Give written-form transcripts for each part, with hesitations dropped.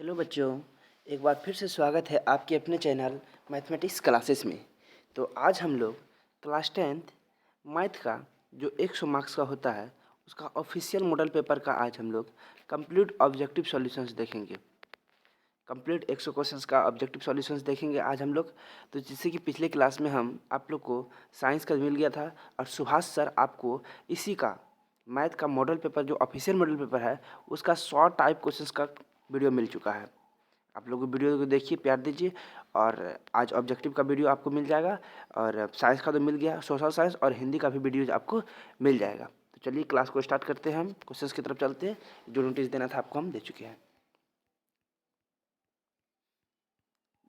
Hello बच्चों, एक बार फिर से स्वागत है आपके अपने चैनल मैथमेटिक्स क्लासेस में। तो आज हम लोग क्लास 10th मैथ का जो 100 मार्क्स का होता है उसका ऑफिशियल मॉडल पेपर का आज हम लोग कंप्लीट ऑब्जेक्टिव सॉल्यूशंस देखेंगे। कंप्लीट 100 क्वेश्चंस का ऑब्जेक्टिव सॉल्यूशंस देखेंगे आज हम लोग। तो जैसे कि पिछले क्लास में हम आप लोग को साइंस का मिल गया था और सुभाष सर आपको इसी का मैथ का मॉडल पेपर जो ऑफिशियल मॉडल पेपर है उसका 100 टाइप क्वेश्चंस का वीडियो मिल चुका है। आप लोग वीडियो को देखिए, प्यार दीजिए। और आज ऑब्जेक्टिव का वीडियो आपको मिल जाएगा और साइंस का तो मिल गया, सोशल साइंस और हिंदी का भी वीडियो आपको मिल जाएगा। तो चलिए क्लास को स्टार्ट करते हैं, हम क्वेश्चंस की तरफ चलते हैं। जो नोटिस देना था आपको हम दे चुके हैं।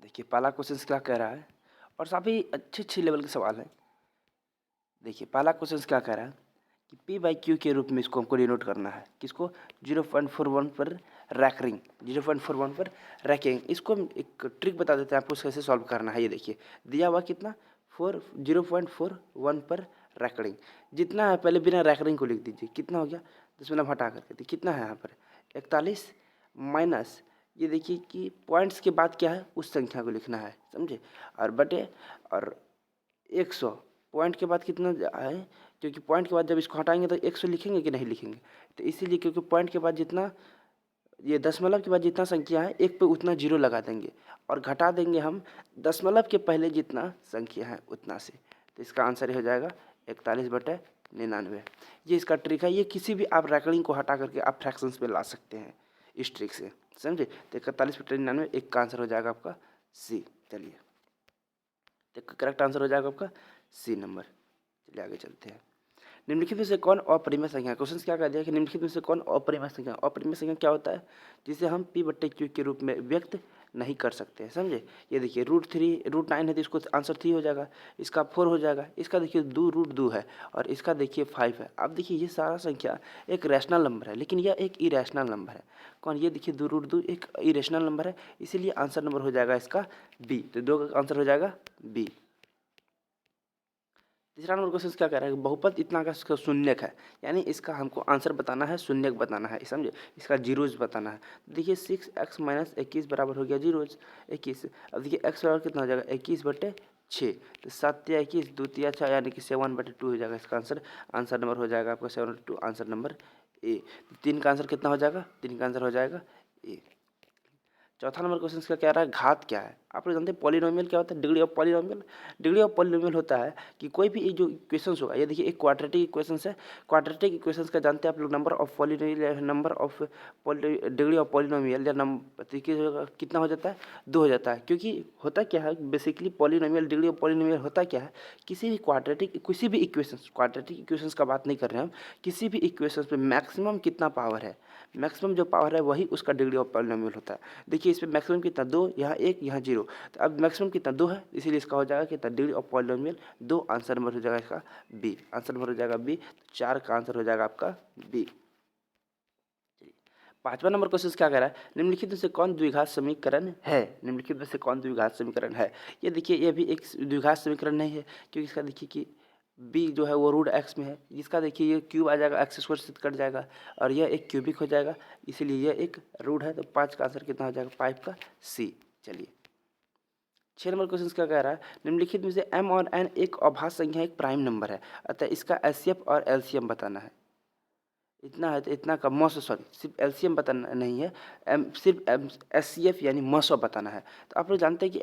देखिए पहला क्वेश्चन क्या कह रहा है और काफ़ी अच्छे लेवल के सवाल है। देखिए पहला क्वेश्चन क्या कह रहा है कि P बाई क्यू के रूप में इसको हमको डिनोट करना है। किसको? 0.41 पर रैकरिंग, 0.41 पर रैकिंग। इसको हम एक ट्रिक बता देते हैं आपको कैसे सॉल्व करना है। ये देखिए दिया हुआ कितना 0.41 पर रैकरिंग जितना है, पहले बिना रैकरिंग को लिख दीजिए। कितना हो गया 10 हटा करके कितना है यहाँ पर 41 माइनस ये देखिए कि पॉइंट्स के बाद क्या है उस संख्या को लिखना है, समझे। और बटे और 100 पॉइंट के बाद कितना है, क्योंकि पॉइंट के बाद जब इसको हटाएंगे तो 100 लिखेंगे कि नहीं लिखेंगे। तो इसीलिए क्योंकि पॉइंट के बाद जितना ये दशमलव के बाद जितना संख्या है एक पे उतना जीरो लगा देंगे और घटा देंगे हम दशमलव के पहले जितना संख्या है उतना से। तो इसका आंसर ये हो जाएगा 41/99। ये इसका ट्रिक है। ये किसी भी आप रैकरिंग को हटा करके आप फ्रैक्शंस पे ला सकते हैं इस ट्रिक से, समझे। तो 41/99 एक का आंसर हो जाएगा आपका सी। चलिए तो करेक्ट आंसर हो जाएगा आपका सी नंबर। चलिए आगे चलते हैं। निम्नलिखित में से कौन अपरिमेय संख्या, क्वेश्चन क्या कह दिया कि निम्नलिखित में से कौन अपरिमेय संख्या। अपरिमेय संख्या क्या होता है? जिसे हम P/Q के रूप में व्यक्त नहीं कर सकते हैं, समझे। ये देखिए √9 है तो इसको आंसर 3 हो जाएगा, इसका 4 हो जाएगा, इसका देखिए 2√2 है और इसका देखिए 5 है। अब देखिए ये सारा संख्या एक रैशनल नंबर है लेकिन यह एक इरेशनल नंबर है। कौन? ये देखिए 2√2 एक इरेशनल नंबर है, इसीलिए आंसर नंबर हो जाएगा इसका बी। तो 2 का आंसर हो जाएगा बी। तीसरा नंबर क्वेश्चन क्या कह रहा है? बहुपद इतना का शून्यक है, यानी इसका हमको आंसर बताना है, शून्यक बताना है, समझे। इसका जीरोज बताना है। देखिए 6x - 21 बराबर हो गया जीरोज 21। अब देखिए x बराबर कितना हो जाएगा 21/6। तो 7 या 21 2 या 6 यानी कि 7/2 हो जाएगा इसका आंसर। आंसर नंबर हो जाएगा आपका 7/2, आंसर नंबर ए। 3 का आंसर कितना हो जाएगा? 3 का आंसर हो जाएगा ए। चौथा नंबर क्वेश्चन का कह रहा है घात क्या है। आप लोग जानते हैं पॉलिनोमियल क्या होता है? Degree of polynomial. Degree of polynomial होता है कि कोई भी जो इक्वेशंस होगा, ये देखिए एक क्वाड्रेटिक इक्वेशंस है। क्वाड्रेटिक इक्वेशंस का जानते हैं आप लोग number of polynomial, number of degree of polynomial या नंबर कितना हो जाता है 2 हो जाता है। क्योंकि होता क्या है basically polynomial, degree of polynomial होता क्या है, किसी भी इक्वेशंस, क्वाड्रेटिक इक्वेशंस का बात नहीं कर रहे हैं हम, किसी भी इक्वेशंस पे मैक्सिमम कितना पावर है, मैक्सिमम जो पावर है वही उसका डिग्री ऑफ पॉलिनोमियल होता है। देखिए इसमें मैक्सिमम कितना 2, यहाँ 1, यहाँ 0। तो अब मैक्सिमम कितना 2 है, इसीलिए इसका हो जाएगा कितना degree of polynomial 2। Answer number हो जाएगा इसका बी। आंसर नंबर हो जाएगा बी। 4 का आंसर हो जाएगा आपका बी। पांचवा नंबर क्वेश्चन क्या कह रहा है? निम्नलिखित में से कौन द्विघात समीकरण है। निम्नलिखित में से कौन द्विघात समीकरण है? ये देखिए ये भी एक द्विघात समीकरण नहीं है, क्योंकि इसका देखिए कि b जो है वो √x में है। इसका देखिए ये क्यूब आ जाएगा, x² से कट जाएगा और यह एक क्यूबिक हो जाएगा, इसीलिए यह एक रूट है। तो 5 का आंसर कितना हो जाएगा 5 का सी। चलिए 6 नंबर क्वेश्चन क्या कह रहा है? निम्नलिखित में से m और n एक अभाज्य संख्या, एक प्राइम नंबर है, अतः इसका एचसीएफ और एलसीएम बताना है। इतना है तो इतना का मौसो, सॉरी सिर्फ एलसीएम बताना नहीं है, सिर्फ एचसीएफ यानी मौसो बताना है। तो आप लोग जानते हैं कि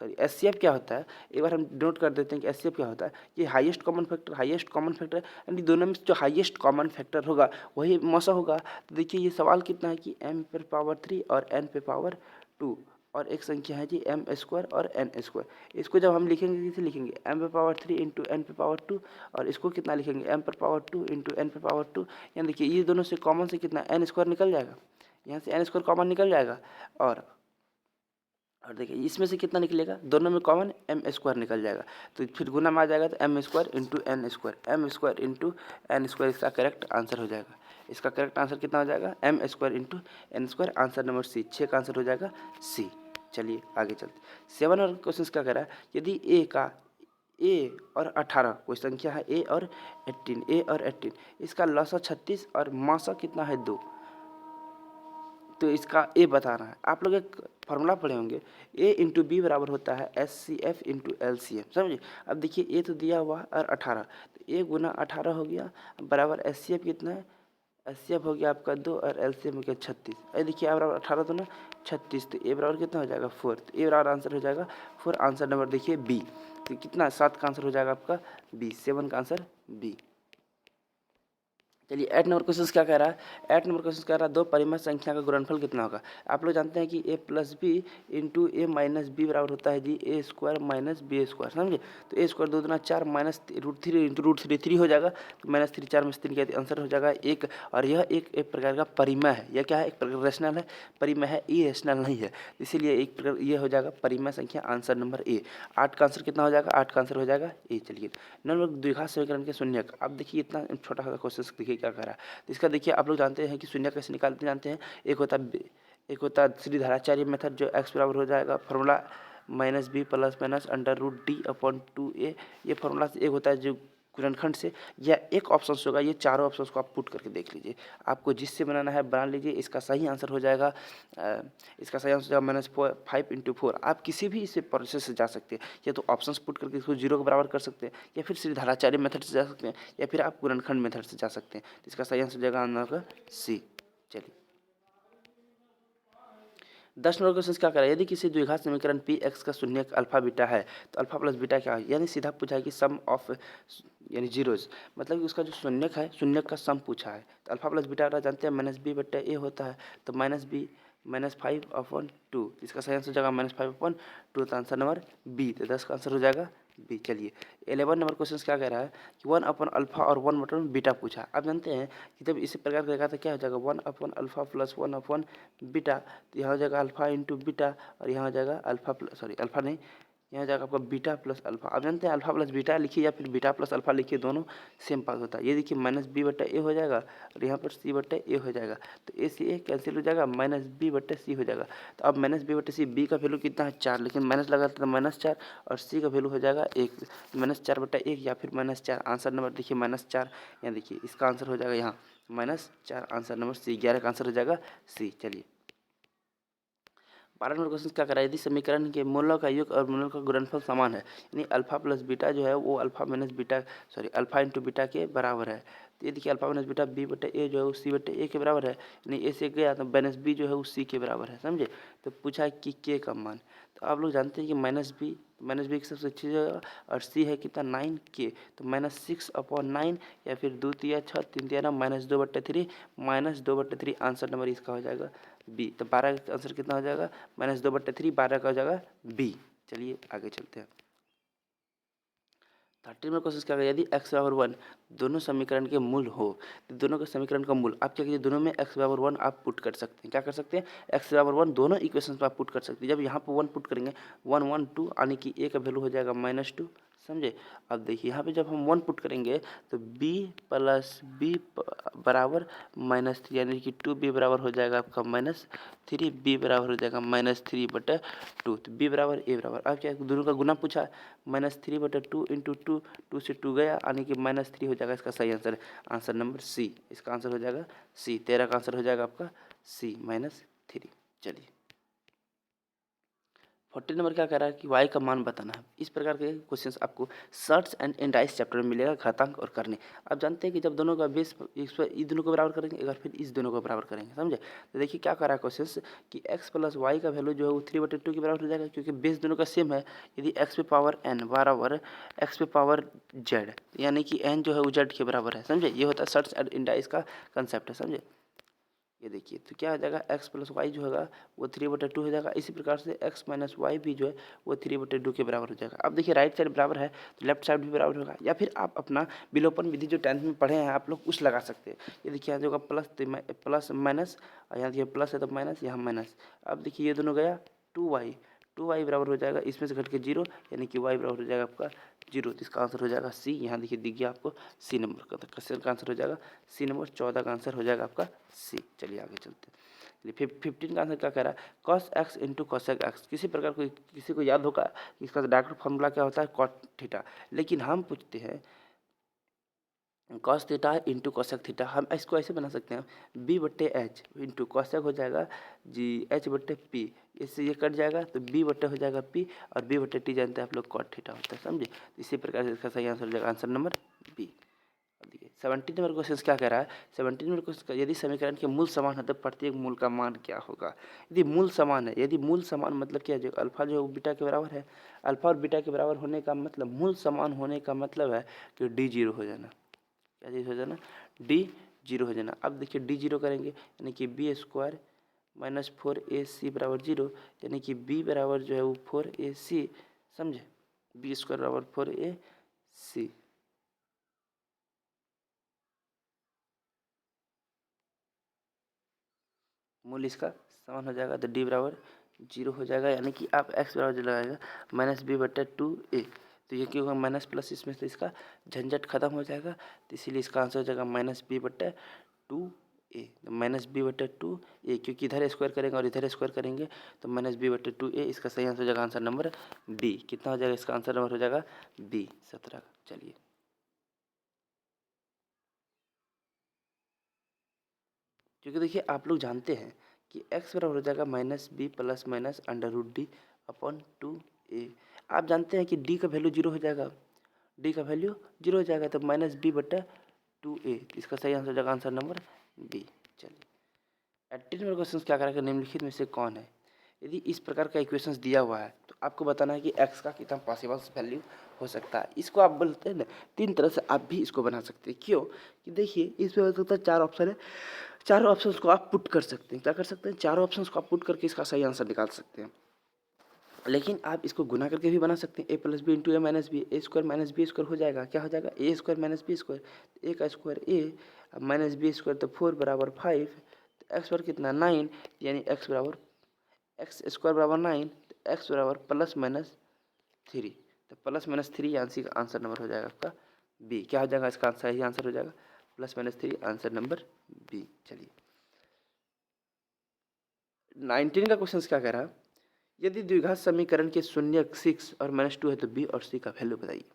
एचसीएफ क्या होता है, एक बार हम नोट कर देते हैं कि एचसीएफ क्या होता है। ये हाईएस्ट कॉमन फैक्टर यानी दोनों में जो हाईएस्ट कॉमन फैक्टर होगा वही मौसो होगा। तो देखिए ये सवाल कितना है कि m/3 और n/2 और एक संख्या है जी m² और n²। इसको जब हम लिखेंगे किसे लिखेंगे m/3 इंटू n/2 और इसको कितना लिखेंगे m/2 इंटू n/2। यानी देखिए ये दोनों से कॉमन से कितना n² निकल जाएगा, यहाँ से n² कॉमन निकल जाएगा और देखिए इसमें से कितना निकलेगा, दोनों में कॉमन m² निकल जाएगा। तो फिर गुना में आ जाएगा तो m² into m² into n²। इसका करेक्ट आंसर हो जाएगा। इसका करेक्ट आंसर कितना हो जाएगा m² into n²। Answer number सी। 6 का आंसर हो जाएगा सी। चलिए आगे चलते। 7 और क्वेश्चन क्या कह रहा है? यदि a और 18 कोई संख्या है a और 18, इसका लसा 36 और मासा कितना है 2। तो इसका ए बताना है। आप लोग एक फार्मूला पढ़े होंगे, ए इंटू बी बराबर होता है SCF इंटू LCM, समझिए। अब देखिए ए तो दिया हुआ है और 18, तो ए गुना 18 हो गया बराबर SCF कितना है, SCF हो गया आपका 2 और LCM हो गया 36। अरे देखिए ए बराबर 18 तो ना 36, तो ए बराबर कितना हो जाएगा 4, तो ए बराबर आंसर हो जाएगा 4। आंसर नंबर देखिए बी, तो कितना 7 का आंसर हो जाएगा आपका बी, 7 का आंसर बी। चलिए 8 नंबर क्वेश्चन क्या कह रहा है, 8 नंबर क्वेश्चन कह रहा है दो परिमेय संख्या का गुणनफल कितना होगा। आप लोग जानते हैं कि a plus B into A minus B बराबर होता है जी A square minus B square, समझे। तो ए स्क्वायर 2 दूना 4 माइनस √3 इंटू √3 3 हो जाएगा, तो -3 4 में से 3 का आंसर हो जाएगा 1। और यह एक प्रकार का परिमेय है, यह क्या है, एक प्रकार रेशनल है, परिमेय है, इरेशनल नहीं है, इसीलिए एक प्रकार ये हो जाएगा परिमेय संख्या, आंसर नंबर ए। 8 का आंसर कितना हो जाएगा, 8 का आंसर हो जाएगा ए। चलिए नंबर द्विघात समीकरण के शून्यक, अब देखिए इतना छोटा सा क्वेश्चन देखिए क्या कह रहा है। इसका देखिए आप लोग जानते हैं कि शून्य कैसे निकालते जानते हैं, एक होता श्रीधराचार्य मेथड जो x बराबर हो जाएगा formula -b plus minus √d/2a, ये फॉर्मूला से एक होता है जो गुणनखंड से, या एक ऑप्शन होगा, ये चारों ऑप्शंस को आप पुट करके देख लीजिए, आपको जिससे बनाना है बना लीजिए। इसका सही आंसर हो जाएगा इसका सही आंसर हो जाएगा -5 इंटू 4। आप किसी भी इसे प्रोसेस से जा सकते हैं, या तो ऑप्शंस पुट करके इसको 0 के बराबर कर सकते हैं, या फिर श्रीधराचार्य मेथड से जा सकते हैं, या फिर आप गुणनखंड मेथड से जा सकते हैं। तो इसका सही आंसर हो जाएगा आंसर सी। चलिए 10 नंबर क्वेश्चन क्या करें, यदि किसी द्विघात समीकरण पी एक्स का शून्यक अल्फा बीटा है तो अल्फा प्लस बीटा क्या है, यानी सीधा पूछा है कि सम ऑफ यानी जीरोज, मतलब कि उसका जो शून्यक है, शून्यक का सम पूछा है। तो अल्फा प्लस बीटा जानते हैं -b/a होता है, तो -b -5/2, इसका सही आंसर हो जाएगा -5/2, तो आंसर नंबर बी, तो 10 का आंसर हो जाएगा बी। चलिए 11 नंबर क्वेश्चन क्या कह रहा है कि 1/अल्फा और 1/बीटा पूछा। आप जानते हैं कि जब इसी प्रकार का तो क्या हो जाएगा 1/अल्फा प्लस 1/बीटा, तो यहाँ हो जाएगा अल्फा इंटू बीटा, और यहाँ हो जाएगा अल्फा प्लस सॉरी अल्फा नहीं, यहाँ हो जाएगा आपका बीटा प्लस अल्फा। आप जानते हैं अल्फा प्लस बीटा लिखिए या फिर बीटा प्लस अल्फा लिखिए, दोनों सेम पास होता है। ये देखिए -b/a हो जाएगा और यहाँ पर c/a हो जाएगा, तो a से a कैंसिल हो जाएगा, -b/c हो जाएगा। तो अब -b/c, b का वैल्यू कितना है 4, लेकिन माइनस लगा तो -4, और c का वैल्यू हो जाएगा 1, -4/1 या फिर -4। आंसर नंबर देखिए -4, यहाँ देखिए इसका आंसर हो जाएगा यहाँ -4, आंसर नंबर सी, 11 का आंसर हो जाएगा सी। चलिए 12 नंबर क्वेश्चन क्या करा है, यदि समीकरण के मूलों का योग और मूलों का गुणनफल समान है, यानी अल्फा प्लस बीटा जो है वो अल्फा इंटू बीटा के बराबर है। तो ये देखिए अल्फा माइनस बीटा b/a जो है वो c/a के बराबर है, यानी a से गया तो माइनस b जो है वो c के बराबर है, समझे। तो पूछा है कि k का मान, तो आप लोग जानते हैं कि -b की सबसे अच्छी जगह, और c है कितना 9k, तो -6/9 या फिर 2 तिया 6 3 तिया 9 -2/3 -2/3, आंसर नंबर इसका हो जाएगा बी। तो 12 का आंसर कितना हो जाएगा -2/3, 12 का हो जाएगा बी। चलिए आगे चलते हैं 13 में क्वेश्चन क्या है, यदि x बराबर 1 दोनों समीकरण के मूल हो, तो दोनों के समीकरण का मूल आप क्या कीजिए, दोनों में x बराबर 1 आप पुट कर सकते हैं। क्या कर सकते हैं, x बराबर 1 दोनों इक्वेशन पर आप पुट कर सकते हैं। जब यहाँ पर 1 पुट करेंगे 1 1 2, यानी कि a का वैल्यू हो जाएगा -2, समझे। अब देखिए यहाँ पे जब हम 1 पुट करेंगे तो b प्लस बी बराबर -3, यानी कि 2b बराबर हो जाएगा आपका -3, b बराबर हो जाएगा -3/2, तो b बराबर a बराबर। अब क्या दोनों का गुना पूछा है, -3/2 इंटू 2 से 2 गया, यानी कि -3 हो जाएगा इसका सही आंसर, आंसर नंबर सी, इसका आंसर हो जाएगा सी। 13 का आंसर हो जाएगा आपका सी -3। चलिए 14 नंबर क्या कह रहा है कि y का मान बताना है। इस प्रकार के क्वेश्चंस आपको सर्च एंड इंडाइस चैप्टर में मिलेगा, घातांक और करने। आप जानते हैं कि जब दोनों का बेस इस दोनों को बराबर करेंगे, एक बार फिर इस दोनों को बराबर करेंगे, समझे। तो देखिए क्या कर रहा है क्वेश्चन कि x प्लस वाई का वैल्यू जो है वो 3/2 के बराबर हो जाएगा, क्योंकि बेस दोनों का सेम है। यदि x पे पावर n बराबर x पे पावर z, यानी कि n जो है वो z के बराबर है, समझे। ये होता है सर्च एंड इंडाइस का कंसेप्ट है, समझे। ये देखिए तो क्या हो जाएगा x प्लस वाई जो होगा वो 3/2 हो जाएगा। इसी प्रकार से x माइनस वाई भी जो है वो 3/2 के बराबर हो जाएगा। अब देखिए राइट साइड बराबर है तो लेफ्ट साइड भी बराबर होगा, या फिर आप अपना विलोपन विधि जो 10th में पढ़े हैं आप लोग उस लगा सकते हैं। ये देखिए यहाँ जो होगा प्लस माइनस, और यहाँ देखिए प्लस है तो माइनस, यहाँ माइनस। अब देखिए ये दोनों गया 2y बराबर हो जाएगा, इसमें से घट के 0, यानी कि y बराबर हो जाएगा आपका 0, तो इसका आंसर हो जाएगा सी। यहाँ देखिए दिख गया आपको सी नंबर का, तो क्वेश्चन का आंसर हो जाएगा सी नंबर 14 का आंसर हो जाएगा आपका सी। चलिए आगे चलते हैं। 15 का आंसर क्या कह रहा है, cos x into cosec x। किसी को याद होगा इसका डायरेक्ट फॉर्मूला क्या होता है cot थीटा, लेकिन हम पूछते हैं cos theta into cosec theta, हम इसको ऐसे बना सकते हैं बी बट्टे एच इंटू कोसेक हो जाएगा जी एच बट्टे पी, इससे ये कट जाएगा तो बी बट्टे हो जाएगा पी, और बी बट्टे टी जानते हैं आप लोग कॉट थीटा होता है, समझे। तो इसी प्रकार से इसका सही आंसर हो जाएगा आंसर नंबर बी। देखिए 17 नंबर क्वेश्चन क्या कह रहा है, 17 नंबर क्वेश्चन, यदि समीकरण के मूल समान है तो प्रत्येक मूल का मान क्या होगा। यदि मूल समान है, यदि मूल समान मतलब क्या है, जो अल्फा जो बीटा के बराबर है, अल्फा और बीटा के बराबर होने का मतलब, मूल समान होने का मतलब है कि डी जीरो हो जाना, क्या चीज़ हो जाना, डी जीरो हो जाना। अब देखिए डी जीरो करेंगे यानी कि बी स्क्वायर माइनस 4ac बराबर जीरो, यानी कि बी बराबर जो है वो 4ac, समझे, बी स्क्वायर बराबर 4ac। मूल इसका समान हो जाएगा तो डी बराबर जीरो हो जाएगा, यानी कि आप एक्स बराबर जो लगाएगा माइनस बी बट्टा 2a, तो ये क्यों होगा माइनस प्लस, इसमें से इसका झंझट खत्म हो जाएगा, तो इसीलिए इसका आंसर हो जाएगा माइनस बी बट्टा 2a, माइनस बी बट्टा 2a, क्योंकि इधर स्क्वायर करेंगे और इधर स्क्वायर करेंगे तो माइनस बी बट्टा 2a, इसका सही आंसर हो जाएगा आंसर नंबर बी। कितना हो जाएगा इसका आंसर नंबर हो जाएगा बी 17। चलिए क्योंकि देखिए आप लोग जानते हैं कि x बराबर हो जाएगा minus B plus minus under root D upon 2a। आप जानते हैं कि d का वैल्यू जीरो हो जाएगा, d का वैल्यू जीरो हो जाएगा, तो माइनस बी बटा 2a, इसका सही आंसर हो जाएगा आंसर नंबर बी। चलिए 18 नंबर क्वेश्चन क्या करेगा, निम्नलिखित में से कौन है। यदि इस प्रकार का इक्वेशंस दिया हुआ है तो आपको बताना है कि x का कितना पॉसिबल वैल्यू हो सकता है। इसको आप बोलते हैं ना, तीन तरह से आप भी इसको बना सकते हैं। क्यों कि देखिए इसमें हो सकता है चार ऑप्शन है, चारों ऑप्शंस को आप पुट कर सकते हैं। क्या कर सकते हैं, चारों ऑप्शंस को आप पुट करके इसका सही आंसर निकाल सकते हैं। लेकिन आप इसको गुना करके भी बना सकते हैं, ए plus B into A minus B, A square minus B square हो जाएगा, क्या हो जाएगा ए स्क्वायर माइनस बी स्क्वायर, ए का स्क्वायर ए माइनस बी स्क्वायर तो 4 बराबर 5, तो एक्स बराबर कितना 9, यानी एक्स बराबर एक्स स्क्वायर बराबर 9, तो एक्स बराबर प्लस माइनस 3, तो प्लस माइनस 3 यानी का आंसर नंबर हो जाएगा आपका बी। क्या हो जाएगा इसका सही आंसर हो जाएगा plus minus 3 answer number B. चलिए 19 का क्वेश्चन क्या कह रहा है, यदि द्विघात समीकरण के शून्य 6 और -2 है तो बी और सी का वैल्यू बताइए।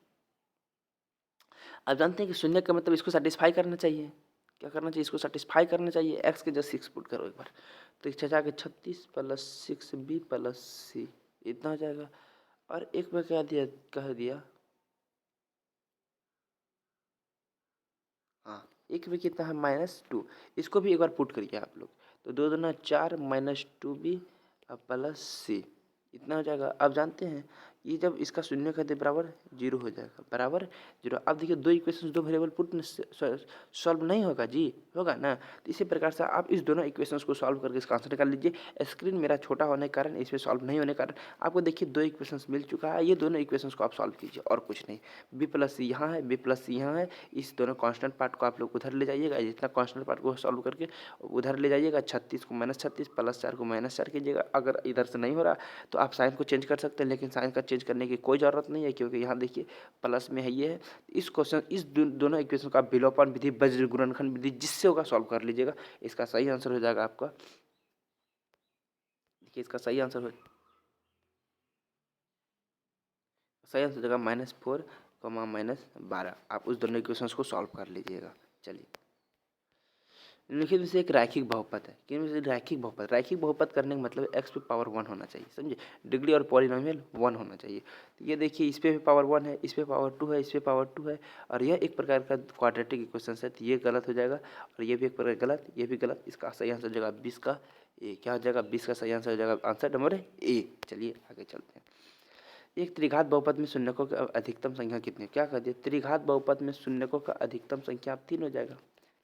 आप जानते हैं कि शून्य का मतलब इसको सेटिस्फाई करना चाहिए, क्या करना चाहिए, इसको सेटिस्फाई करना चाहिए, एक्स के जस्ट 6 पुट करो एक बार, तो छः के 36 प्लस 6 बी प्लस सी, इतना हो जाएगा। और एक बार क्या दिया, कह दिया हाँ, एक में कितना है -2, इसको भी एक बार पुट करिए आप लोग, तो 2 दूना 4 -2b प्लस सी, इतना हो जाएगा। आप जानते हैं ये जब इसका शून्य कर दे बराबर जीरो हो जाएगा, बराबर जीरो। अब देखिए दो इक्वेशन दो वेरिएबल पुट सॉल्व नहीं होगा जी, होगा ना। तो इसी प्रकार से आप इस दोनों इक्वेशंस को सॉल्व करके इसका आंसर निकाल लीजिए। स्क्रीन मेरा छोटा होने के कारण इसमें सॉल्व नहीं होने के कारण आपको देखिए दो इक्वेशंस मिल चुका है, ये दोनों इक्वेशंस को आप सॉल्व कीजिए और कुछ नहीं। बी प्लस सी यहाँ है, बी प्लस सी यहाँ है, इस दोनों कॉन्स्टेंट पार्ट को आप लोग उधर ले जाइएगा, जितना कॉन्स्टेंट पार्ट को सॉल्व करके उधर ले जाइएगा। 36 को -36 प्लस 4 को -4 कीजिएगा। अगर इधर से नहीं हो रहा तो आप साइन को चेंज कर सकते हैं, लेकिन साइन का चेंज करने की कोई ज़रूरत नहीं है, क्योंकि यहाँ देखिए प्लस में है ये है। इस क्वेश्चन इस दोनों इक्वेशन का विलोपन विधि वज्र गुणनखंड विधि जिससे होगा सॉल्व कर लीजिएगा, इसका सही आंसर हो जाएगा आपका। देखिए इसका सही आंसर हो जाएगा -4 -12। आप उस दोनों इक्वेशंस को सॉल्व कर लीजिएगा। चलिए निम्नलिखित में से एक रैखिक बहुपद है, कि रैखिक बहुपद, रैखिक बहुपद करने का मतलब एक्स पे पावर 1 होना चाहिए, समझे, डिग्री और पॉलिनोमियल 1 होना चाहिए। तो ये देखिए इस पे भी पावर 1 है, इस पे पावर 2 है, इस पे पावर 2 है, और यह एक प्रकार का क्वाड्रेटिक इक्वेशन है, तो ये गलत हो जाएगा, और ये भी एक प्रकार गलत, ये भी गलत। इसका सही आंसर हो जाएगा 20 का ए। क्या हो जाएगा 20 का सही आंसर हो जाएगा आंसर नंबर ए। चलिए आगे चलते हैं। एक त्रिघात बहुपद में शून्यकों की अधिकतम संख्या कितनी है, क्या कर दिया, त्रिघात बहुपद में शून्यकों का अधिकतम संख्या आप 3 हो जाएगा,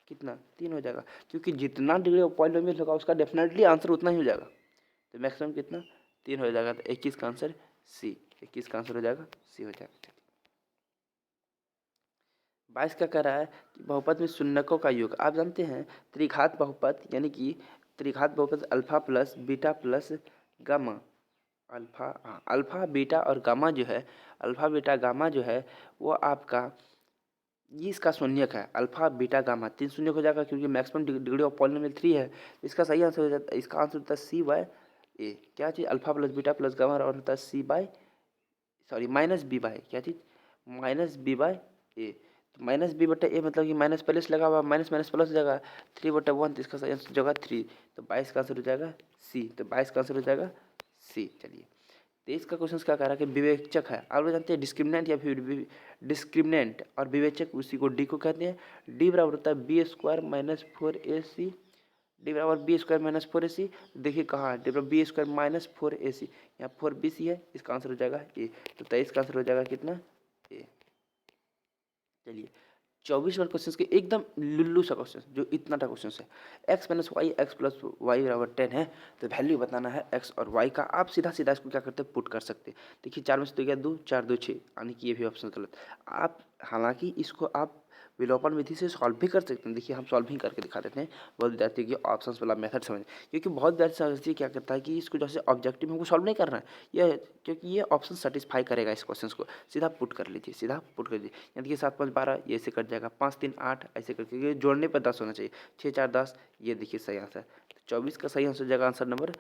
कितना 3 हो जाएगा, क्योंकि जितना डिग्री ऑफ पॉलिनोमियल होगा उसका डेफिनेटली आंसर उतना ही हो जाएगा, तो मैक्सिमम कितना 3 हो जाएगा, तो 21 का आंसर सी, 21 का आंसर हो जाएगा सी हो जाएगा। 22 क्या कह रहा है कि बहुपद में शून्यकों का योग, आप जानते हैं त्रिघात बहुपद यानी कि त्रिघात बहुपद alpha plus beta plus gamma, alpha हाँ अल्फा बीटा और गामा जो है, अल्फा बीटा गामा जो है वो आपका ये इसका शून्यक है, अल्फा बीटा गामा 3 शून्यक हो जाएगा, क्योंकि मैक्सिमम डिग्री ऑफ पॉलिनोमियल 3 है। इसका सही आंसर हो जाता है, इसका आंसर होता है सी बाय ए। क्या चीज़, alpha plus beta plus gamma, और होता है C by sorry minus B by क्या चीज़, minus B by A. Minus B बटे ए मतलब कि माइनस पहले से लगा हुआ, माइनस माइनस प्लस हो जाएगा 3/1, तो इसका सही आंसर हो जाएगा 3। तो 22 का आंसर हो जाएगा सी। तो 22 का आंसर हो जाएगा सी। चलिए 23 का क्वेश्चन क्या कह रहा है कि विवेचक है। आप लोग जानते हैं डिस्क्रिमिनेंट या फिर डिस्क्रिमिनेंट और विवेचक उसी को डी को कहते हैं। डी बराबर होता है b² - 4ac। डी बराबर b² - 4ac। देखिए कहाँ है, डी बराबर b² - 4ac, यहाँ 4bc है, इसका आंसर हो जाएगा ए। तो 23 का आंसर हो जाएगा कितना, ए। चलिए 24 नंबर क्वेश्चन के एकदम लुल्लू सा क्वेश्चन, जो इतना टा क्वेश्चन है, x - y x+y बराबर 10 है, तो वैल्यू बताना है x और y का। आप सीधा सीधा इसको क्या करते हैं, पुट कर सकते हैं। देखिए 4 में से 2 गया 2, 4 2 6, यानी कि ये भी ऑप्शन गलत। आप हालांकि इसको आप विलोपन विधि से सॉल्व भी कर सकते हैं। देखिए हम सॉल्व भी करके दिखा देते हैं, बहुत विद्यार्थी की ऑप्शन वाला मेथड समझ, क्योंकि बहुत विद्यार्थी समझती क्या करता है कि इसको जैसे ऑब्जेक्टिव हमको सॉल्व नहीं करना है, यह क्योंकि ये ऑप्शन सेटिस्फाई करेगा इस क्वेश्चन को। सीधा पुट कर लीजिए, सीधा पुट कर लीजिए। यहाँ देखिए 7 5 12, ये ऐसे कट जाएगा, 5 3 8, ऐसे करके ये जोड़ने पर 10 होना चाहिए, 6 4 10, ये देखिए सही आंसर। 24 का सही आंसर हो जाएगा आंसर नंबर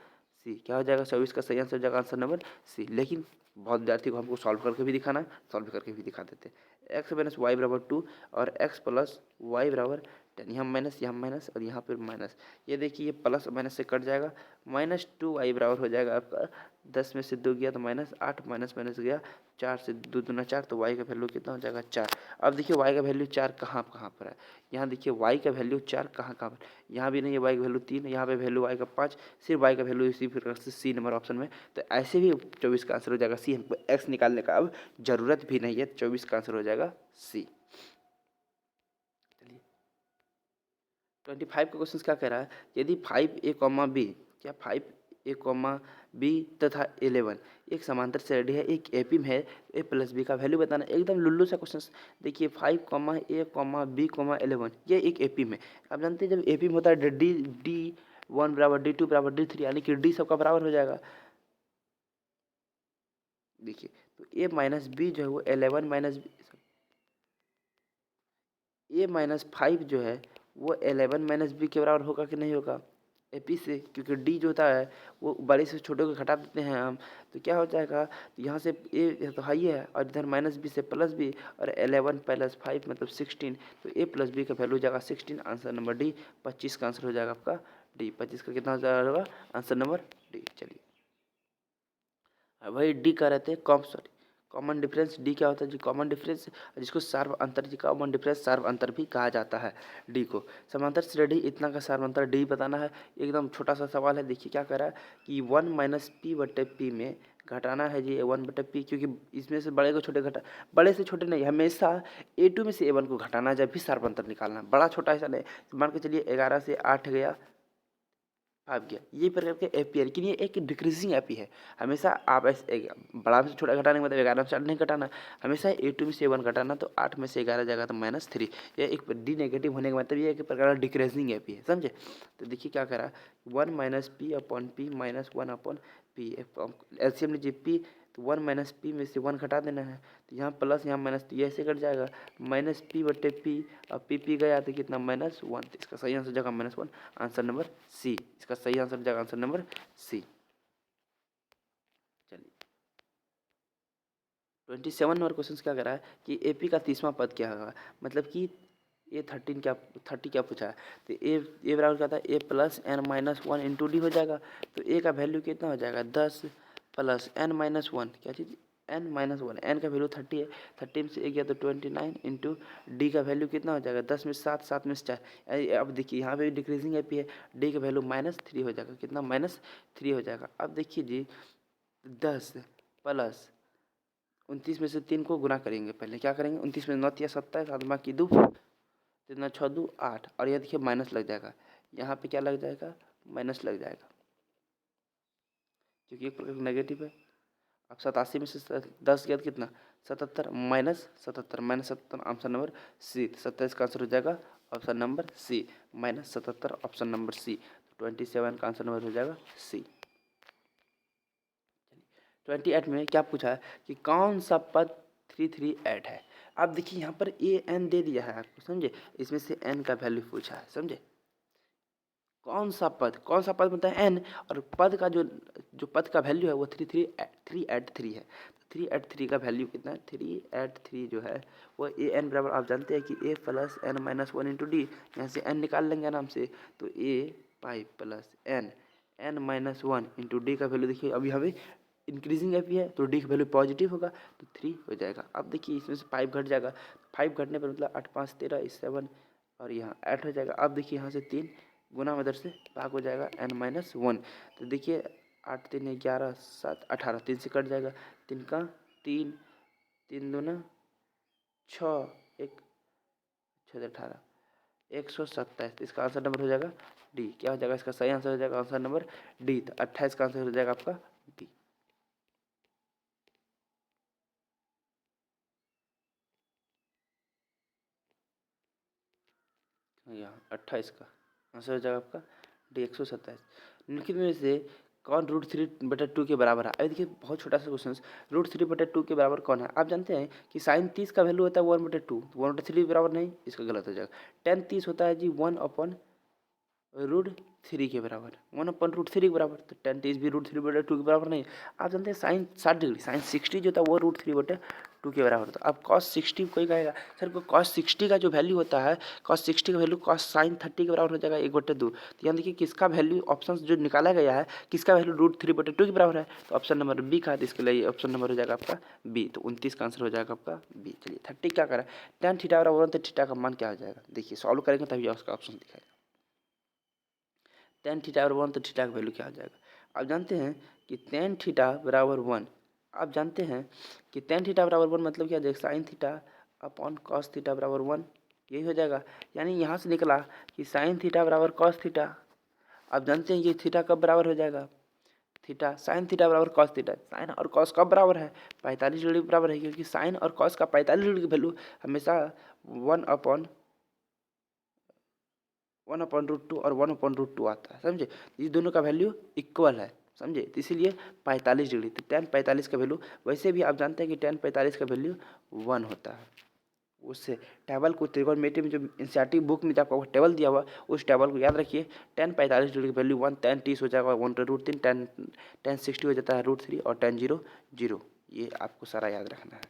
सी। क्या हो जाएगा, 24 का सही आंसर हो जाएगा आंसर नंबर सी। लेकिन बहुत विद्यार्थी को हमको सॉल्व करके भी दिखाना है, सॉल्व करके भी दिखा देते हैं। x - y बराबर 2 और x+y बराबर 10, यहाँ माइनस और यहाँ पर माइनस। ये देखिए ये प्लस माइनस से कट जाएगा, -2y बराबर हो जाएगा आपका 10 में से 2 गया तो -8, माइनस माइनस गया 4 से 2 दूना 4, तो y का वैल्यू कितना हो जाएगा 4। अब देखिए y का वैल्यू 4 कहाँ कहाँ पर है, यहाँ देखिए y का वैल्यू 4 कहाँ कहाँ पर, यहाँ भी नहीं है, y का वैल्यू 3, यहाँ पे वैल्यू y का 5, सिर्फ y का वैल्यू इसी प्रकार से सी नंबर ऑप्शन में। तो ऐसे भी 24 का आंसर हो जाएगा सी। हमको x निकालने का अब जरूरत भी नहीं है, 24 का आंसर हो जाएगा सी। 25 का क्वेश्चन क्या कह रहा है, यदि 5a, b, क्या 5a, b तथा 11 एक समांतर श्रेणी है, एक एपी में है, a+b का वैल्यू बताना। एकदम लुल्लू सा क्वेश्चन। देखिए 5a, b, 11 ये एक एपी में। आप जानते हैं जब एपी में होता है D1 बराबर D2 बराबर D3, यानी कि डी सबका बराबर हो जाएगा। देखिए तो a-b जो है वो 11 माइनस a-5 जो है वो 11 बी के बराबर होगा कि नहीं होगा, एपी से, क्योंकि डी जो होता है वो बड़े से छोटे को घटा देते हैं हम, तो क्या हो जाएगा, यहाँ से ए तो हाई है और इधर -b से +b, और 11 + 5 मतलब 16, तो a+b का वैल्यू हो जाएगा 16, आंसर नंबर डी। 25 का आंसर हो जाएगा आपका डी। 25 का कितना हो जाएगा आंसर नंबर डी। चलिए वही डी का रहते हैं कॉमन डिफरेंस। डी क्या होता है जी, कॉमन डिफरेंस, जिसको सार्व अंतर जी, कॉमन डिफरेंस सार्व अंतर भी कहा जाता है डी को। समांतर श्रेणी इतना का सार्व अंतर डी बताना है। एकदम छोटा सा सवाल है। देखिए क्या कह रहा है कि 1 - p/p में घटाना है जी 1/p, क्योंकि इसमें से बड़े को छोटे घटा, बड़े से छोटे नहीं, हमेशा a2 में से a1 को घटाना जब भी सार्व अंतर निकालना, बड़ा छोटा ऐसा नहीं। मान के चलिए 11 से 8 गया, 5 गया, ये प्रकार के एपी है, लेकिन ये एक डिक्रीजिंग एपी है। हमेशा आप ऐसे बड़ा में से छोटा घटाने का मतलब 11 में से 8 नहीं घटाना, हमेशा a2 में से a1 घटाना, तो 8 में से 11 जाएगा तो -3। ये एक डी नेगेटिव होने का मतलब ये एक प्रकार का डिक्रीजिंग एपी है, समझे। तो देखिए क्या करा, 1 - p/p -1/p, एलसीएम लीजिए p, तो 1 - p में से 1 घटा देना है, तो यहाँ प्लस यहाँ माइनस, तो ये ऐसे कट जाएगा, -p/p, और p गया तो कितना -1, तो इसका सही आंसर हो जाएगा -1, आंसर नंबर सी। इसका सही आंसर हो जाएगा आंसर नंबर सी। चलिए 27 नंबर क्वेश्चन क्या कह रहा है कि एपी का 30वां पद क्या होगा, मतलब कि A30 क्या पूछा है, तो ए बराबर क्या था, a+n-1 इंटू डी हो जाएगा। तो ए का वैल्यू कितना हो जाएगा 10 + n-1, क्या चीज़ n-1, n का वैल्यू 30 है, 30 में से एक गया तो 29 इंटू डी का वैल्यू कितना हो जाएगा 10 में 7, 7 में 4। अब देखिए यहाँ पे डिक्रीजिंग एपी है, डी का वैल्यू -3 हो जाएगा, कितना -3 हो जाएगा। अब देखिए जी 10 + 29 में से 3 को गुना करेंगे, पहले क्या करेंगे, 29 में 9 × 27, 7 की 2, कितना 6 2 8, और यह देखिए माइनस लग जाएगा, यहाँ पे क्या लग जाएगा, माइनस लग जाएगा, क्योंकि एक प्रकार नेगेटिव है। अब 87 में से 10 गया तो कितना 77, -77 ऑप्शन नंबर सी। 27 का आंसर हो जाएगा option number C, -77 option number C. 27 का आंसर नंबर हो जाएगा सी। 28 में क्या पूछा है कि कौन सा पद 338 है। आप देखिए यहाँ पर ए एन दे दिया है आपको, समझे, इसमें से एन का वैल्यू पूछा है, समझे। कौन सा पद मतलब एन, और पद का जो पद का वैल्यू है वो 383 है। 3 एट 3 का वैल्यू कितना है, 3 एट 3 जो है वो ए एन बराबर, आप जानते हैं कि A plus N minus one into D, यहाँ से एन निकाल लेंगे आराम से, तो A pi plus N N minus one into D का वैल्यू देखिए अभी हमें इंक्रीजिंग एफ है तो डी का वैल्यू पॉजिटिव होगा तो 3 हो जाएगा। अब देखिए इसमें से 5 घट जाएगा, 5 घटने पर मतलब 8 5 13 7 और यहाँ 8 हो जाएगा। अब देखिए यहाँ से 3 गुना मदर से भाग हो जाएगा एन माइनस वन, तो देखिए 8 3 11 7 18, 3 से कट जाएगा, 3 का 3 3 दूना 6 एक 6 18 127, इसका आंसर नंबर हो जाएगा डी। क्या हो जाएगा इसका सही आंसर हो जाएगा आंसर नंबर डी, तो 28 का आंसर हो जाएगा आपका डी। यहाँ 28 का आंसर हो जाएगा आपका डी 127। निम्नलिखित में से कौन √3/2 के बराबर है। अभी देखिए बहुत छोटा सा क्वेश्चन, √3/2 के बराबर कौन है। आप जानते हैं कि साइन 30 का वैल्यू होता है 1/2, 1/3 बराबर नहीं, इसका गलत हो जाएगा। टेन 30 होता है जी 1/√3 के बराबर, 1/√3 के बराबर, तो टेन 30 भी √3/2 के बराबर नहीं। आप जानते हैं साइन 60 डिग्री, साइन 60 जो होता है वो √3/2 के बराबर होता है। अब cos 60 कोई कहेगा सर को cos 60 का जो वैल्यू होता है, cos 60 का वैल्यू cos साइन 30 के बराबर हो जाएगा 1/2। तो यहाँ देखिए किसका वैल्यू ऑप्शन जो निकाला गया है किसका वैल्यू √3/2 के बराबर है, तो ऑप्शन नंबर बी का है, तो इसके लिए ऑप्शन नंबर हो जाएगा आपका बी, तो 29 का आंसर हो जाएगा आपका बी। चलिए 30 क्या करा, tan थीटा बराबर, तो थीटा का मान क्या हो जाएगा, देखिए सॉल्व करेंगे तभी उसका ऑप्शन दिखाएगा। tan थीटा बराबर 1, तो थीटा का वैल्यू क्या हो जाएगा। आप जानते हैं कि tan थीटा बराबर 1, आप जानते हैं कि tan थीटा बराबर 1 मतलब क्या हो जाएगा, sine theta upon cos theta बराबर 1, यही हो जाएगा। यानी यहाँ से निकला कि साइन थीटा बराबर कॉस थीटा। आप जानते हैं ये थीटा कब बराबर हो जाएगा, थीटा साइन थीटा बराबर कॉस थीटा, साइन और कॉस कब बराबर है, 45 डिग्री बराबर है, क्योंकि साइन और कॉस का 45 डिग्री की वैल्यू हमेशा 1/√2 और 1/√2 आता है, समझे। इस दोनों का वैल्यू इक्वल है, समझे, तो इसीलिए 45 डिग्री, तो tan 45 का वैल्यू, वैसे भी आप जानते हैं कि tan 45 का वैल्यू 1 होता है। उससे टेबल को त्रिकोणमिति में जो एनसीईआरटी बुक में आपको टेबल दिया हुआ उस टेबल को याद रखिए। tan 45 डिग्री की वैल्यू 1, tan 30 हो जाएगा 1/√3, tan 60 हो जाता है √3 और tan 0 0, ये आपको सारा याद रखना है।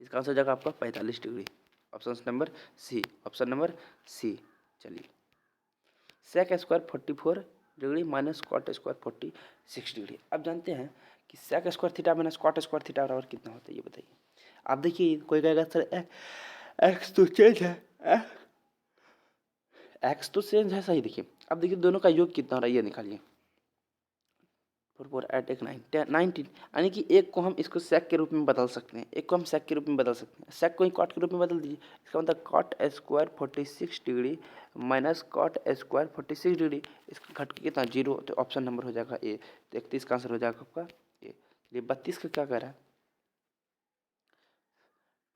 इसका आंसर हो जाएगा आपका 45 degree, option number C, option number C. चलिए sec square 44 degree minus cot square 46 degree. अब जानते हैं कि sec square theta minus cot square theta बराबर कितना होता है, ये बताइए। आप देखिए कोई कहेगा सर एक्स तो चेंज है, एक्स तो चेंज है, सही। देखिए अब देखिए दोनों का योग कितना हो रहा है ये निकालिए, 4 4 8 1 9 19, यानी कि एक को हम इसको सेक के रूप में बदल सकते हैं, एक को हम सेक के रूप में बदल सकते हैं, सेक को ही कॉट के रूप में बदल दीजिए। इसका मतलब cot square 46 degree minus cot square 46 degree, इसका घट के कितना 0, तो ऑप्शन नंबर हो जाएगा ए, तो 31 का आंसर हो जाएगा आपका ए। ये 32 का क्या कह रहा है,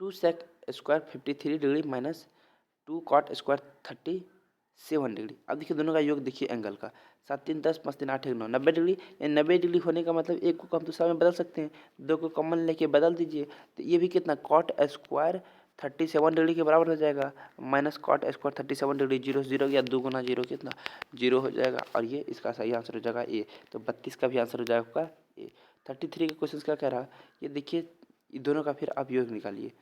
2 sec square 53 degree minus 2 cot square 37 degree. अब देखिए दोनों का योग देखिए एंगल का, 7 3 10 5 3 8 1 9, 90 डिग्री। ये 90 डिग्री होने का मतलब एक को हम दूसरा में बदल सकते हैं, दो को कॉमन लेके बदल दीजिए, तो ये भी कितना कॉट स्क्वायर 37 डिग्री के बराबर हो जाएगा माइनस कॉट स्क्वायर 37 डिग्री, 0 0 या 2 गुना 0 कितना 0 हो जाएगा, और ये इसका सही आंसर हो जाएगा ए, तो 32 का भी आंसर हो जाएगा आपका ए। 33 के क्वेश्चन क्या कह रहा है, ये देखिए ये दोनों का फिर आप योग निकालिए,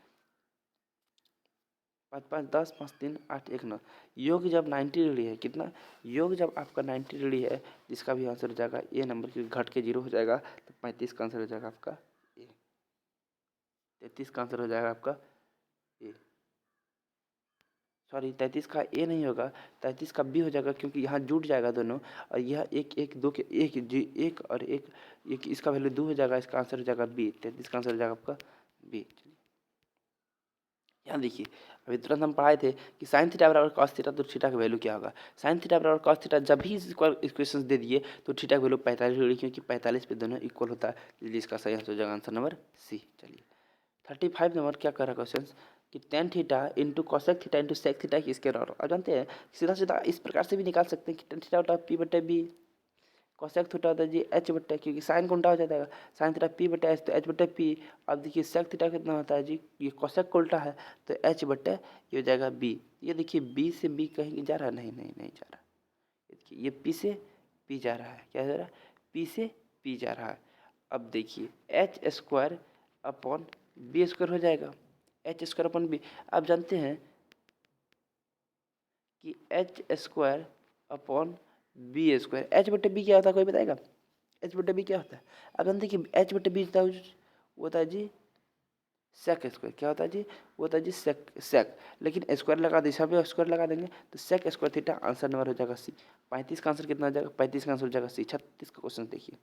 5 5 10 5 3 8 1 9, योग जब 90 डिग्री है, कितना योग जब आपका 90 डिग्री है, जिसका भी आंसर हो जाएगा ए नंबर, की घट के 0 हो जाएगा, तो 35 का आंसर हो जाएगा आपका ए, 33 का आंसर हो जाएगा आपका ए, सॉरी 33 का ए नहीं होगा, 33 का बी हो जाएगा, क्योंकि यहाँ जुट जाएगा दोनों, और यह एक एक दो के एक जी एक और एक इसका वैल्यू 2 हो जाएगा, इसका आंसर हो जाएगा बी, 33 का आंसर हो जाएगा आपका बी। यहाँ देखिए अभी तुरंत हम पढ़ाए थे कि साइन थीटा बराबर कॉस थीटा, तो थीटा का वैल्यू क्या होगा, साइन थीटा बराबर कॉस थीटा, जब भी इक्वेशन दे दिए तो थीटा का वैल्यू 45 डिग्री, क्योंकि 45 पे दोनों इक्वल होता है, इसलिए इसका सही आंसर हो जाएगा आंसर नंबर सी। चलिए 35 नंबर क्या कर रहा है क्वेश्चन, कि tan theta into cosec theta into sec theta की स्क्वायर और। आप जानते हैं सीधा सीधा इस प्रकार से भी निकाल सकते हैं कि टेन थीटा होता है p/b, कॉसेक थीटा होता है जी h/, क्योंकि साइन को उल्टा हो जाता है, साइन थीटा p/h तो h/p। अब देखिए सेक थीटा कितना होता है जी, ये कॉसेक को उल्टा है तो h/, ये हो जाएगा b। ये देखिए b से b कहीं जा रहा है, नहीं नहीं नहीं जा रहा, देखिए ये p से p जा रहा है, क्या जा रहा है, p से p जा रहा है। अब देखिए H square upon B square हो जाएगा, एच स्क्वायर अपॉन बी। आप जानते हैं कि H square upon B square, H बटे बी क्या होता है, कोई बताएगा? एच बटे बी क्या होता है? आप जानते हैं कि एच बटे बी होता है जी सेक स्क्वायर। क्या होता है जी? वो होता है जी सेक। लेकिन स्क्वायर लगा दे, सब स्क्वायर लगा देंगे तो sec square theta, answer number हो जाएगा सी। 35 का आंसर कितना हो जाएगा? 35 का आंसर हो जाएगा सी। 36 का क्वेश्चन देखिए,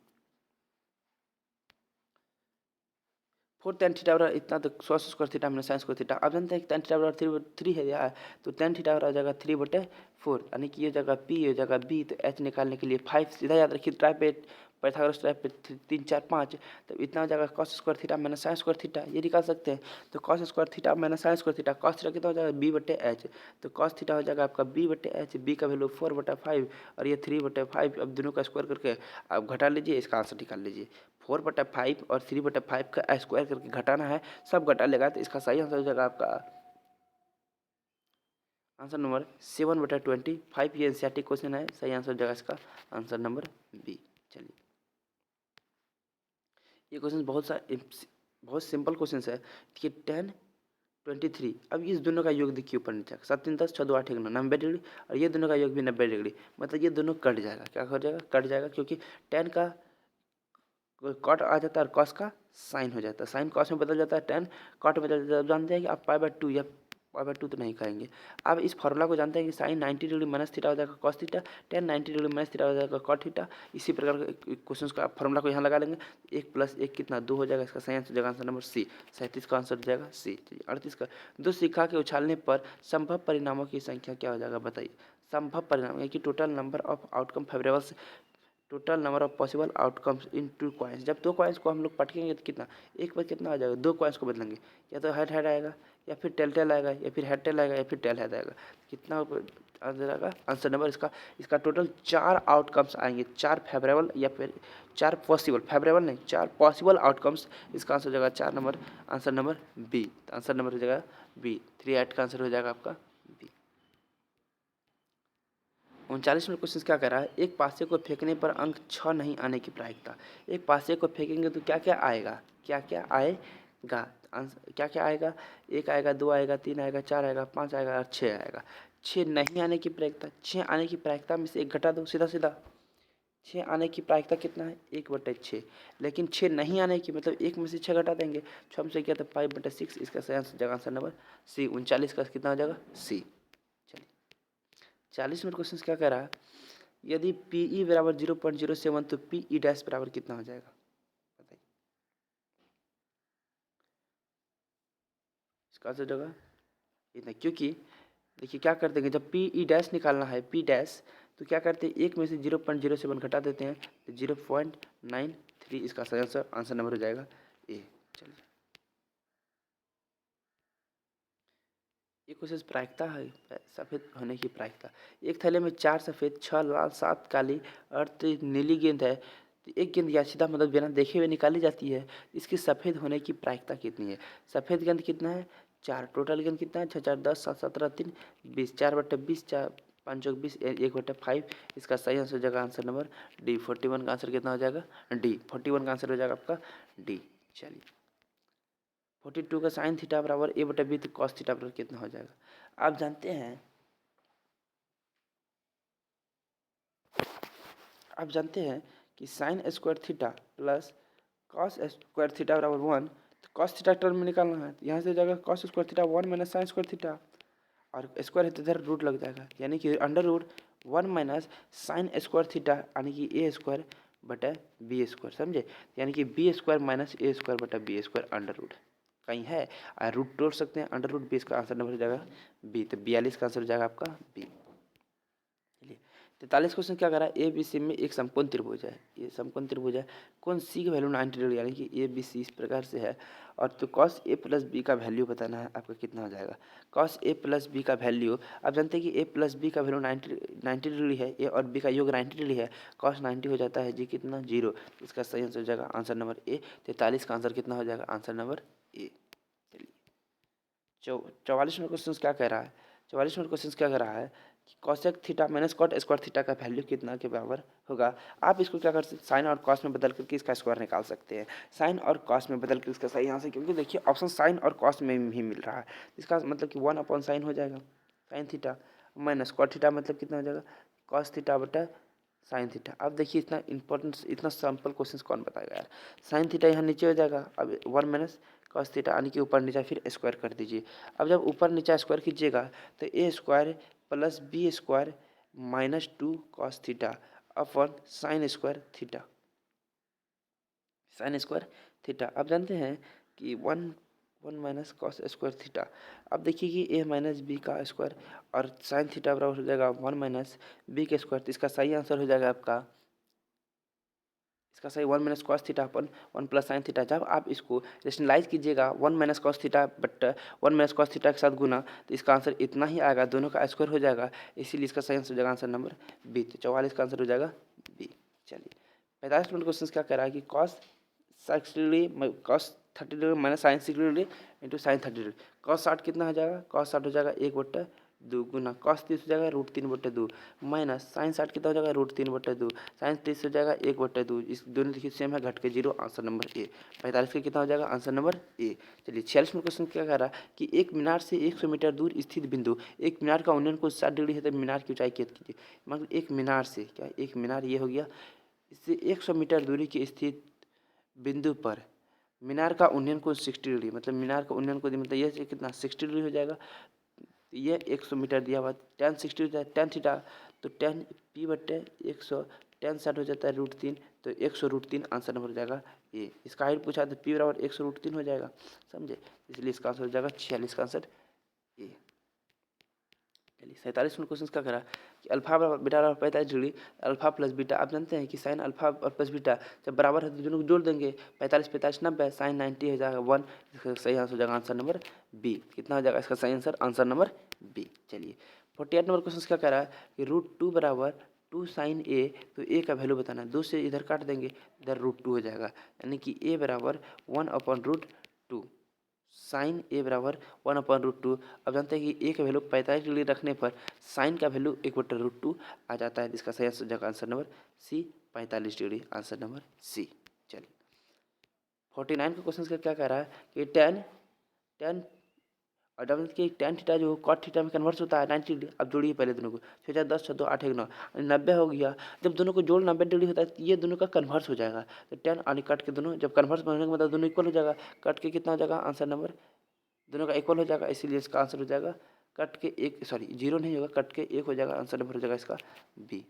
4 tan थीटा बराबर इतना, तो cos स्क्वायर थीटा हमने sin स्क्वायर थीटा। आप जानते हैं कि tan थीटा बराबर 3 है यार, तो tan थीटा बराबर हो जाएगा 3/4, यानी कि ये जगह p, ये जगह b, तो h निकालने के लिए 5 सीधा याद रखिए, ट्राई पे पाइथागोरस ट्राई पे 3 4 5, तो इतना हो जाएगा cos square theta minus sin square theta, ये निकाल सकते हैं। तो cos square theta minus sin square theta, cos theta कितना हो जाएगा? b/h, तो cos थीटा हो जाएगा आपका b/h, b का वैल्यू 4/5 और ये 3/5। अब दोनों का स्क्वायर करके आप घटा लीजिए, इसका आंसर निकाल लीजिए। 4/5 और 3/5 का स्क्वायर करके घटाना है, सब घटा लेगा तो इसका सही आंसर हो जाएगा आपका आंसर नंबर 7/25। ये एनसीईआरटी क्वेश्चन है, सही आंसर हो जाएगा इसका आंसर नंबर बी। चलिए, ये क्वेश्चन बहुत सिंपल क्वेश्चन है। देखिए 10 23, अब इस दोनों का योग देखिए ऊपर नीचे, 7 3 10 6 2 8 1 9, 90 डिग्री, और ये दोनों का योग भी 90 डिग्री, मतलब ये दोनों कट जाएगा। क्या हो जाएगा? कट जाएगा, क्योंकि 10 का कॉट आ जाता है और कॉस का साइन हो जाता है, साइन कॉस में बदल जाता है, टेन कॉट में बदल जाता है। जानते हैं कि आप पाई/2 या पाई/2 तो नहीं कहेंगे। आप इस फार्मूला को जानते हैं कि साइन 90 डिग्री माइनस थीटा हो जाएगा cos theta, ten 90 degree minus theta हो जाएगा कॉट थीटा। इसी प्रकार के क्वेश्चन का फार्मूला को यहाँ लगा लेंगे, 1 + 1 कितना 2 हो जाएगा, इसका सही आंसर हो जाएगा आंसर नंबर सी। 37 का आंसर हो जाएगा सी। चलिए 38 का, दो सिक्का के उछालने पर संभव परिणामों की संख्या क्या हो जाएगा, बताइए। संभव परिणाम यानी कि total number of outcome favourable, total number of possible outcomes in 2 coins. जब 2 कॉइन्स को हम लोग पटकेंगे तो कितना, एक बार कितना आ जाएगा, 2 कॉइन्स को बदलेंगे, या तो हेड हेड आएगा, या फिर टेल टेल आएगा, या फिर हेड टेल आएगा, या फिर टेल हेड आएगा। कितना आंसर आएगा? आंसर नंबर इसका टोटल 4 आउटकम्स आएंगे, 4 फेवरेबल या फिर 4 पॉसिबल, फेवरेबल नहीं 4 पॉसिबल आउटकम्स। इसका आंसर हो जाएगा 4 number, answer number B. Answer number हो जाएगा बी, 3/8 का आंसर हो जाएगा आपका बी। 39 में क्वेश्चन क्या कह रहा है? एक पासे को फेंकने पर अंक 6 नहीं आने की प्रायिकता। एक पासे को फेंकेंगे तो क्या क्या आएगा, क्या क्या आएगा, क्या क्या आएगा? 1 आएगा, 2 आएगा, 3 आएगा, 4 आएगा, 5 आएगा और 6 आएगा। 6 नहीं आने की प्रायिकता, 6 आने की प्रायिकता में से 1 घटा दो, सीधा सीधा। 6 आने की प्रायिकता कितना है? 1/6। लेकिन 6 नहीं आने की, मतलब 1 में से 6 घटा देंगे, 6 में से क्या, तो 5/6। इसका सही आंसर जगह आंसर नंबर सी। 39 का कितना हो जाएगा? सी। 40 मिनट क्वेश्चन क्या कह रहा है? यदि पी ई बराबर 0.07 तो पी ई डैश बराबर कितना हो जाएगा, बताइए। इसका आंसर होगा इतना, क्योंकि देखिए क्या करते हैं, जब पी ई डैश निकालना है, पी डैश, तो क्या करते हैं, एक में से 0.07 घटा देते हैं तो 0.93। इसका सही आंसर आंसर नंबर हो जाएगा ए। चलिए, ये क्वेश्चन प्रायिकता है, सफ़ेद होने की प्रायिकता। एक थैले में 4 सफ़ेद, 6 लाल, 7 काली और 3 नीली गेंद है, तो एक गेंद या सीधा मतलब बिना देखे हुए निकाली जाती है, इसकी सफ़ेद होने की प्रायिकता कितनी है? सफ़ेद गेंद कितना है? 4। टोटल गेंद कितना है? 6 4 10 7 17 3 20, 4/20, 4 5 चौक 20, 1/5। इसका सही आंसर हो जाएगा आंसर नंबर डी। 41 का आंसर कितना हो जाएगा? डी। 41 का आंसर हो जाएगा आपका डी। चलिए, 42 का साइन थीटा बराबर a/b, तो कॉस थीटा बराबर कितना हो जाएगा? आप जानते हैं, कि sign square theta plus cos square theta बराबर 1, तो कॉस थीटा टर्म में निकालना है, तो यहाँ से हो जाएगा cos square theta 1 minus sign square theta, और स्क्वायर है तो इधर रूट लग जाएगा, यानी कि √1 माइनस साइन स्क्वायर थीटा, यानी कि a²/b², समझे? यानी कि b² minus a²/b², under root कहीं है, रूट तोड़ सकते हैं, अंडर रूट। 20 का आंसर नंबर हो जाएगा बी, तो 42 का आंसर हो जाएगा आपका बी। चलिए, 43 क्वेश्चन क्या कर रहा है? ए बी सी में एक समकोण त्रिभुज है, ये समकोण त्रिभुज है, कौन सी की वैल्यू 90 डिग्री, यानी कि ए बी सी इस प्रकार से है, और तो कॉस ए प्लस बी का वैल्यू बताना है आपका, कितना हो जाएगा? कॉस ए प्लस बी का वैल्यू, आप जानते हैं कि ए प्लस बी का वैल्यू 90 डिग्री है, ए और बी का योग 90 डिग्री है, कॉस 90 हो जाता है जी कितना, 0। इसका सही आंसर हो जाएगा आंसर नंबर ए। 43 का आंसर कितना हो जाएगा? Answer number A. चलिए, 44 में क्वेश्चन क्या कह रहा है? 44 में क्वेश्चन क्या कह रहा है कि cosec theta minus cot square theta का वैल्यू कितना के बराबर होगा। आप इसको क्या कर सकते हैं, साइन और कॉस में बदल करके इसका स्क्वायर निकाल सकते हैं। साइन और कॉस में बदल कर इसका सही आंसर, क्योंकि देखिए ऑप्शन साइन और कॉस में ही मिल रहा है, इसका मतलब कि 1/sin हो जाएगा sine theta, minus cot theta मतलब कितना हो जाएगा कॉस थीटा बटा साइन थीटा। अब देखिए इतना इंपॉर्टेंट इतना सिंपल क्वेश्चन कौन बताएगा यार। साइन थीटा यहाँ नीचे हो जाएगा, अब 1 माइनस कॉस थीटा यानी कि ऊपर नीचे फिर स्क्वायर कर दीजिए। अब जब ऊपर नीचे स्क्वायर कीजिएगा तो A square plus B square minus 2 cos theta upon sine square theta, sine square theta. आप जानते हैं कि 1 माइनस कॉस स्क्वायर थीटा। अब देखिए कि ए माइनस बी का स्क्वायर और साइन थीटा बराबर हो जाएगा 1 माइनस बी के स्क्वायर। तो इसका सही आंसर हो जाएगा आपका, इसका सही 1 माइनस कॉस थीटा अपन 1 प्लस साइन थीटा। जब आप इसको रेशनलाइज कीजिएगा 1 minus cos theta but 1 minus cos theta के साथ गुना, तो इसका आंसर इतना ही आएगा, दोनों का स्क्वायर हो जाएगा, इसीलिए इसका सही आंसर हो जाएगा आंसर नंबर बी। तो 44 का आंसर हो जाएगा बी। चलिए 45 नंबर क्वेश्चन क्या कह रहा है कि cos 60 degree cos 30 degree minus sine 60 degree into sine 30 degree. Cos 60 कितना हो जाएगा, कॉस 60 हो जाएगा 1/2 गुना कॉस 30 हो जाएगा √3/2 माइनस साइन 60 कितना हो जाएगा √3/2 साइन 30 हो जाएगा 1/2। इस दोनों देखिए सेम है, घट के 0, आंसर नंबर ए। 45 का कितना हो जाएगा आंसर नंबर ए। चलिए 46 में क्वेश्चन क्या कह रहा है कि एक मीनार से 100 मीटर दूर स्थित बिंदु, एक मीनार का उन्नयन को 60 डिग्री है तो मीनार की ऊंचाई ज्ञात कीजिए। मतलब एक मीनार से क्या, एक मीनार ये हो गया, इससे 100 मीटर दूरी की स्थित बिंदु पर मीनार का उन्नयन कोण 60 डिग्री, मतलब मीनार का उन्नयन को मतलब ये कितना 60 डिग्री हो जाएगा। तो ये 100 मीटर दिया हुआ, tan 60 हो जाए tan थीटा, तो tan p बटे 100 tan 60 हो जाता है √3, तो 100√3 आंसर नंबर हो जाएगा ए। इसका हाइट पूछा तो p बराबर 100√3 हो जाएगा, समझे, इसलिए इसका आंसर हो जाएगा 46 का आंसर ए। चलिए 47 में क्वेश्चन क्या करा कि अल्फा बराबर बीटा बराबर 45 डिग्री, अल्फा प्लस बीटा। आप जानते हैं कि साइन अल्फा और प्लस बीटा जब बराबर है तो दोनों को जोड़ देंगे, 45 45 90 साइन 90 हो जाएगा 1। इसका सही आंसर हो जाएगा आंसर नंबर बी। कितना हो जाएगा इसका सही आंसर, आंसर नंबर बी। चलिए 48 नंबर क्वेश्चन क्या कह रहा है कि √2 बराबर 2 साइन ए, तो ए का वैल्यू बताना है, 2 से इधर काट देंगे, इधर √2 हो जाएगा, यानी कि ए बराबर 1/√2 साइन ए बराबर 1/√2। अब जानते हैं कि ए का वैल्यू 45 डिग्री रखने पर साइन का वैल्यू 1/√2 आ जाता है, जिसका सही आंसर हो जाएगा answer number C 45 degree, answer number C. चलिए 49 का क्वेश्चन क्या कह रहा है कि टेन टेन और डबल की टेन थीटा जो कॉट थीटा में कन्वर्ट होता है 90 डिग्री। अब जोड़िए पहले दोनों को, 6 10 6 2 8 1 9 90 हो गया। जब दोनों को जोड़ 90 डिग्री होता है तो ये दोनों का कन्वर्स हो जाएगा, तो टेन और कट के दोनों जब कन्वर्स होने का मतलब दोनों इक्वल हो जाएगा, कट के कितना हो जाएगा आंसर नंबर, दोनों का इक्वल हो जाएगा, इसीलिए इसका आंसर हो जाएगा कट के एक, सॉरी 0 नहीं होगा, कट के 1 हो जाएगा, आंसर नंबर हो जाएगा इसका बी।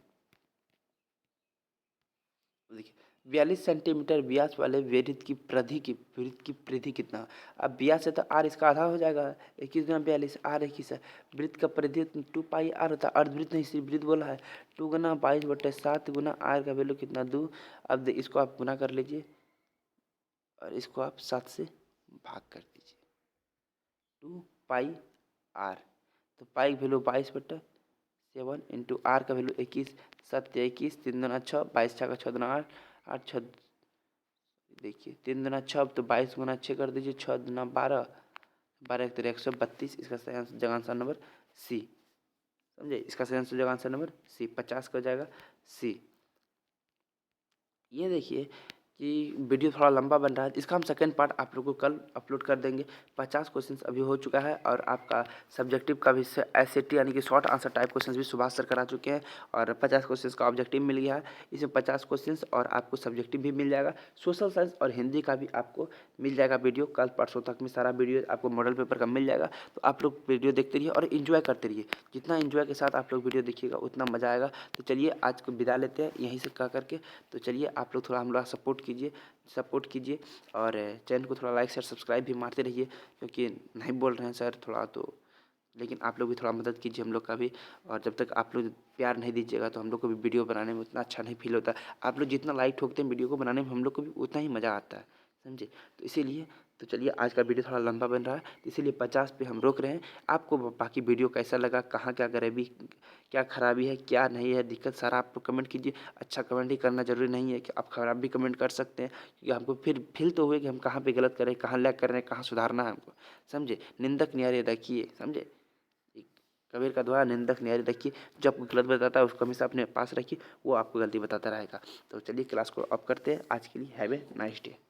देखिए 42 सेंटीमीटर व्यास वाले वृत्त की परिधि कितना। अब व्यास है तो आर इसका आधा हो जाएगा, 21 गुना 42 आर 21 है। वृत्त का परिधि 2πr होता है, अर्धवृत्त नहीं सिर्फ वृत्त बोला है, 2 × 22/7 गुना आर का वैल्यू कितना 2। अब इसको आप गुना कर लीजिए और इसको आप 7 से भाग कर दीजिए, 2πr, तो पाई की वैल्यू 22/7 इंटू आर का वैल्यू 21, 7 21 3 दूना 6 22 6 का 6 दूना 8 8 6, देखिए 3 दूना 6, तो 22 गुना 6 कर दीजिए, 6 दूना 12 12 एक 132। इसका सही आंसर जगह आंसर नंबर सी, समझे, इसका सही आंसर जगह आंसर नंबर सी 50 का जाएगा सी। ये देखिए कि वीडियो थोड़ा लंबा बन रहा है, इसका हम सेकंड पार्ट आप लोगों को कल अपलोड कर देंगे। 50 क्वेश्चंस अभी हो चुका है और आपका सब्जेक्टिव का भी SAT यानी कि शॉर्ट आंसर टाइप क्वेश्चंस भी सुभाष सर करा चुके हैं और 50 क्वेश्चंस का ऑब्जेक्टिव मिल गया है। इसमें 50 क्वेश्चंस और आपको सब्जेक्टिव भी मिल जाएगा, सोशल साइंस और हिंदी का भी आपको मिल जाएगा वीडियो। कल परसों तक में सारा वीडियो आपको मॉडल पेपर का मिल जाएगा, तो आप लोग वीडियो देखते रहिए और इन्जॉय करते रहिए। जितना इन्जॉय के साथ आप लोग वीडियो देखिएगा उतना मज़ा आएगा। तो चलिए आज को विदा लेते हैं यहीं से कह करके। तो चलिए आप लोग थोड़ा हम लोग सपोर्ट कीजिए और चैनल को थोड़ा लाइक शेयर सब्सक्राइब भी मारते रहिए, क्योंकि नहीं बोल रहे हैं सर थोड़ा, तो लेकिन आप लोग भी थोड़ा मदद कीजिए हम लोग का भी। और जब तक आप लोग प्यार नहीं दीजिएगा तो हम लोग को भी वीडियो बनाने में उतना अच्छा नहीं फील होता। आप लोग जितना लाइक ठोकते हैं वीडियो को बनाने में हम लोग को भी उतना ही मज़ा आता है, समझे। तो इसीलिए तो चलिए आज का वीडियो थोड़ा लंबा बन रहा है, तो इसीलिए 50 पे हम रोक रहे हैं। आपको बाकी वीडियो कैसा लगा, कहाँ क्या गरीबी क्या खराबी है क्या नहीं है दिक्कत, सारा आप लोग कमेंट कीजिए। अच्छा कमेंट ही करना जरूरी नहीं है कि आप खराब भी कमेंट कर सकते हैं, क्योंकि हमको फिर फील तो हुए कि हम कहाँ पे गलत करें, कहाँ लैग कर रहे हैं, कहाँ सुधारना है हमको, समझे। निंदक नियारे रखिए, समझे। कबीर का दोहा निंदक न्यारी रखिए, जो आपको गलत बताता है उसको हमेशा अपने पास रखिए, वो आपको गलती बताता रहेगा। तो चलिए क्लास को अब करते हैं। आज के लिए हैव ए नाइस डे।